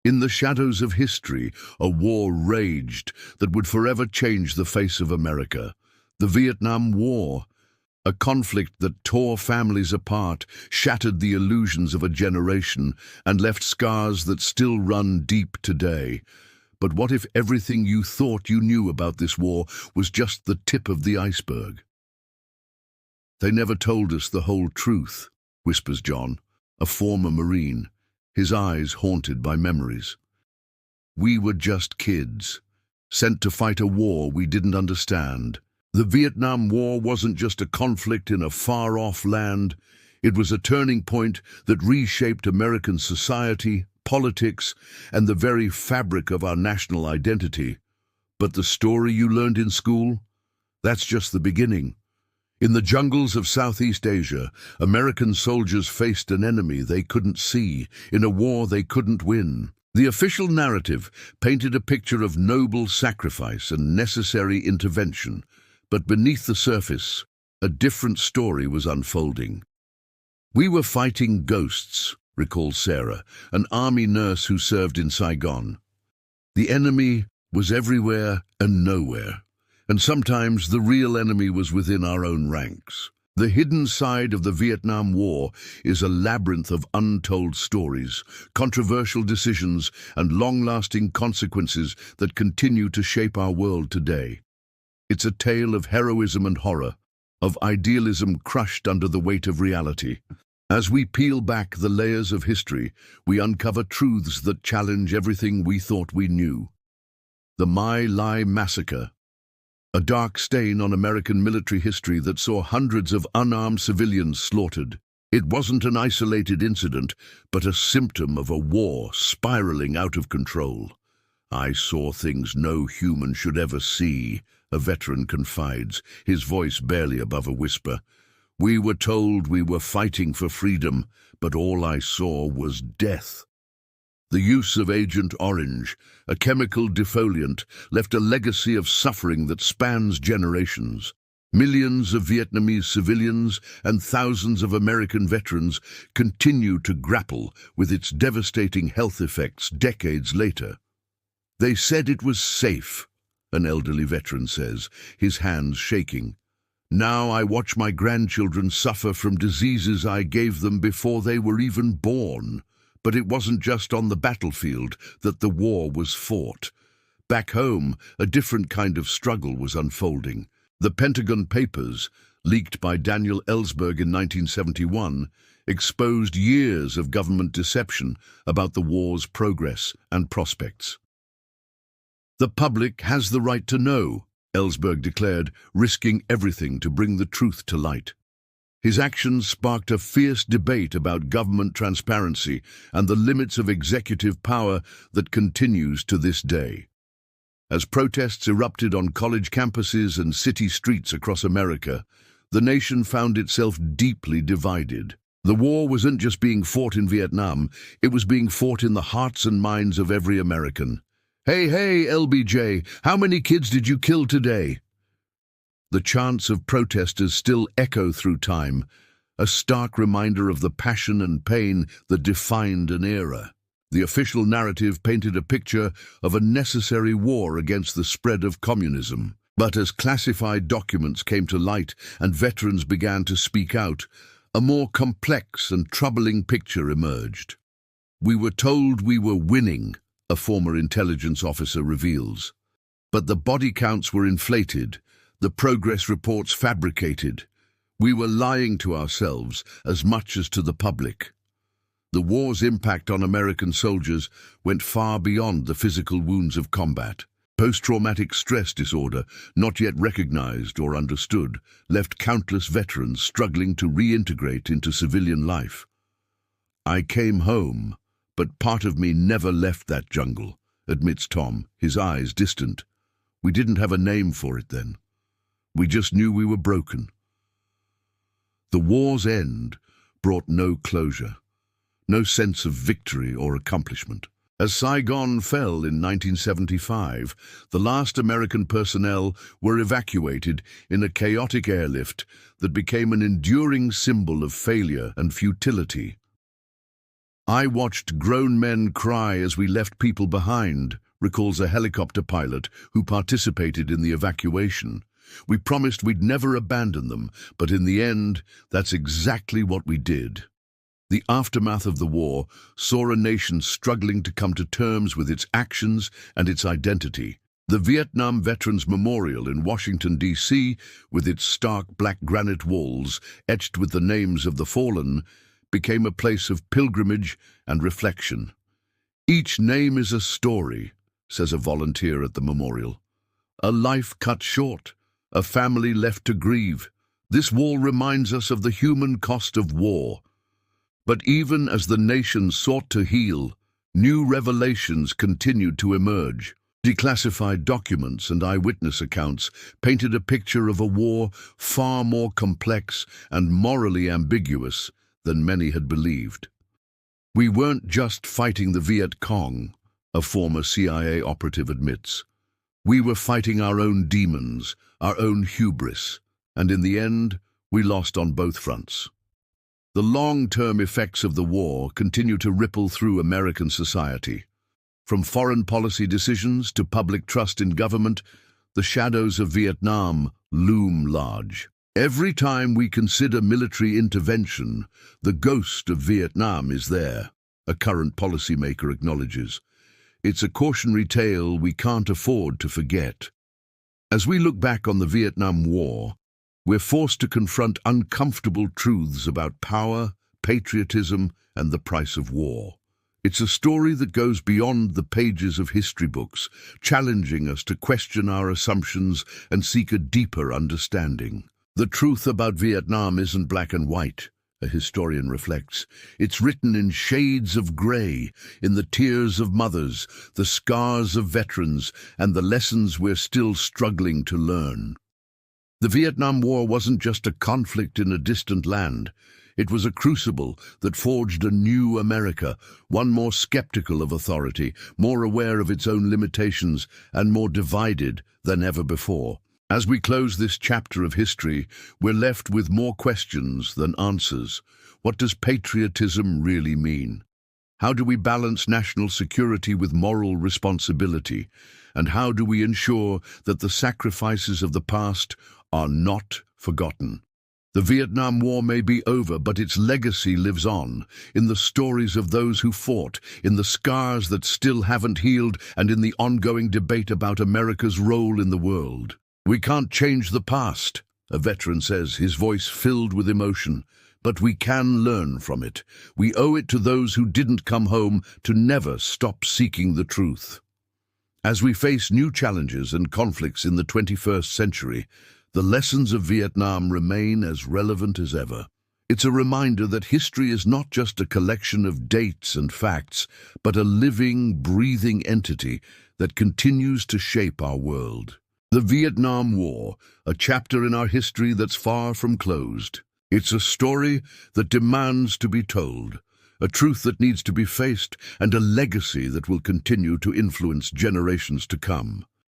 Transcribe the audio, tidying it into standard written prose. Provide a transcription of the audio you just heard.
In the shadows of history, a war raged that would forever change the face of America. The Vietnam War, a conflict that tore families apart, shattered the illusions of a generation, and left scars that still run deep today. But what if everything you thought you knew about this war was just the tip of the iceberg? "They never told us the whole truth," whispers John, a former Marine, his eyes haunted by memories. "We were just kids, sent to fight a war we didn't understand. The Vietnam War wasn't just a conflict in a far-off land. It was a turning point that reshaped American society, politics, and the very fabric of our national identity. But the story you learned in school? That's just the beginning. In the jungles of Southeast Asia, American soldiers faced an enemy they couldn't see, in a war they couldn't win. The official narrative painted a picture of noble sacrifice and necessary intervention, but beneath the surface, a different story was unfolding. "We were fighting ghosts," recalls Sarah, an army nurse who served in Saigon. "The enemy was everywhere and nowhere, and sometimes the real enemy was within our own ranks." The hidden side of the Vietnam War is a labyrinth of untold stories, controversial decisions, and long-lasting consequences that continue to shape our world today. It's a tale of heroism and horror, of idealism crushed under the weight of reality. As we peel back the layers of history, we uncover truths that challenge everything we thought we knew. The My Lai Massacre, a dark stain on American military history that saw hundreds of unarmed civilians slaughtered. It wasn't an isolated incident, but a symptom of a war spiraling out of control. "I saw things no human should ever see," a veteran confides, his voice barely above a whisper. "We were told we were fighting for freedom, but all I saw was death." The use of Agent Orange, a chemical defoliant, left a legacy of suffering that spans generations. Millions of Vietnamese civilians and thousands of American veterans continue to grapple with its devastating health effects decades later. "They said it was safe," an elderly veteran says, his hands shaking. "Now I watch my grandchildren suffer from diseases I gave them before they were even born." But it wasn't just on the battlefield that the war was fought. Back home, a different kind of struggle was unfolding. The Pentagon Papers, leaked by Daniel Ellsberg in 1971, exposed years of government deception about the war's progress and prospects. "The public has the right to know," Ellsberg declared, risking everything to bring the truth to light. His actions sparked a fierce debate about government transparency and the limits of executive power that continues to this day. As protests erupted on college campuses and city streets across America, the nation found itself deeply divided. The war wasn't just being fought in Vietnam, it was being fought in the hearts and minds of every American. Hey, LBJ, how many kids did you kill today?" The chants of protesters still echo through time, a stark reminder of the passion and pain that defined an era. The official narrative painted a picture of a necessary war against the spread of communism. But as classified documents came to light and veterans began to speak out, a more complex and troubling picture emerged. "We were told we were winning," a former intelligence officer reveals. "But the body counts were inflated, the progress reports fabricated. We were lying to ourselves as much as to the public." The war's impact on American soldiers went far beyond the physical wounds of combat. Post-traumatic stress disorder, not yet recognized or understood, left countless veterans struggling to reintegrate into civilian life. "I came home, but part of me never left that jungle," admits Tom, his eyes distant. "We didn't have a name for it then. We just knew we were broken." The war's end brought no closure, no sense of victory or accomplishment. As Saigon fell in 1975, the last American personnel were evacuated in a chaotic airlift that became an enduring symbol of failure and futility. I watched grown men cry as we left people behind, recalls a helicopter pilot who participated in the evacuation. We promised we'd never abandon them, but in the end, that's exactly what we did. The aftermath of the war saw a nation struggling to come to terms with its actions and its identity. The Vietnam Veterans Memorial in Washington, D.C., with its stark black granite walls etched with the names of the fallen, became a place of pilgrimage and reflection. Each name is a story, says a volunteer at the memorial. A life cut short, a family left to grieve. This wall reminds us of the human cost of war. But even as the nation sought to heal, new revelations continued to emerge. Declassified documents and eyewitness accounts painted a picture of a war far more complex and morally ambiguous than many had believed. We weren't just fighting the Viet Cong, a former CIA operative admits. We were fighting our own demons, our own hubris, and in the end, we lost on both fronts. The long-term effects of the war continue to ripple through American society. From foreign policy decisions to public trust in government, the shadows of Vietnam loom large. Every time we consider military intervention, the ghost of Vietnam is there, a current policymaker acknowledges. It's a cautionary tale we can't afford to forget. As we look back on the Vietnam War, we're forced to confront uncomfortable truths about power, patriotism, and the price of war. It's a story that goes beyond the pages of history books, challenging us to question our assumptions and seek a deeper understanding. The truth about Vietnam isn't black and white, a historian reflects. It's written in shades of grey, in the tears of mothers, the scars of veterans, and the lessons we're still struggling to learn. The Vietnam War wasn't just a conflict in a distant land. It was a crucible that forged a new America, one more skeptical of authority, more aware of its own limitations, and more divided than ever before. As we close this chapter of history, we're left with more questions than answers. What does patriotism really mean? How do we balance national security with moral responsibility? And how do we ensure that the sacrifices of the past are not forgotten? The Vietnam War may be over, but its legacy lives on, in the stories of those who fought, in the scars that still haven't healed, and in the ongoing debate about America's role in the world. We can't change the past, a veteran says, his voice filled with emotion, but we can learn from it. We owe it to those who didn't come home to never stop seeking the truth. As we face new challenges and conflicts in the 21st century, the lessons of Vietnam remain as relevant as ever. It's a reminder that history is not just a collection of dates and facts, but a living, breathing entity that continues to shape our world. The Vietnam War, a chapter in our history that's far from closed. It's a story that demands to be told, a truth that needs to be faced, and a legacy that will continue to influence generations to come.